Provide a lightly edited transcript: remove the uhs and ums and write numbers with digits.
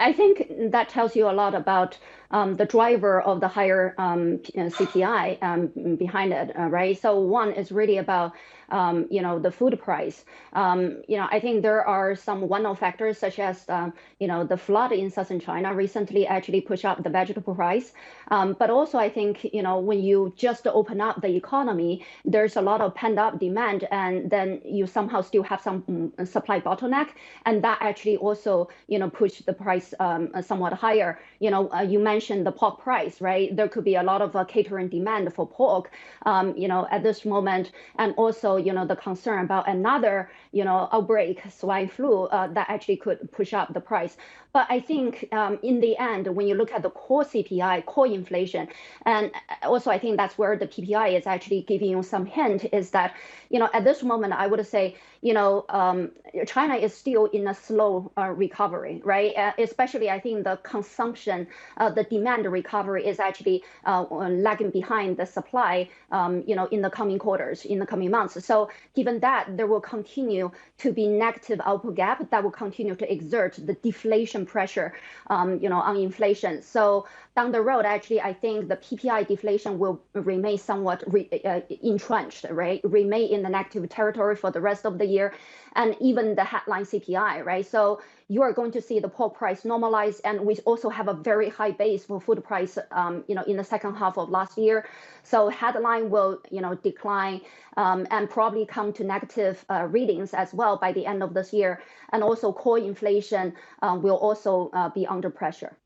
I think that tells you a lot about the driver of the higher CPI behind it, right? So one is really about the food price. I think there are some one-off factors such as the flood in southern China recently actually pushed up the vegetable price. But also I think when you just open up the economy, there's a lot of pent-up demand, and then you somehow still have some supply bottleneck, and that actually also push the price somewhat higher. You mentioned the pork price, right? There could be a lot of catering demand for pork, at this moment, and also the concern about another outbreak, swine flu, that actually could push up the price. But I think in the end, when you look at the core CPI, core inflation, and also I think that's where the PPI is actually giving you some hint, is that at this moment I would say China is still in a slow recovery, right? Especially I think the consumption, the demand recovery is actually lagging behind the supply, in the coming quarters, in the coming months. So given that, there will continue to be negative output gap that will continue to exert the deflation pressure, on inflation. So down the road, actually, I think the PPI deflation will remain somewhat entrenched, right? Remain in the negative territory for the rest of the year, and even the headline CPI, right? So you are going to see the pork price normalize, and we also have a very high base for food price, in the second half of last year. So headline will, decline, and probably come to negative readings as well by the end of this year, and also core inflation will also be under pressure.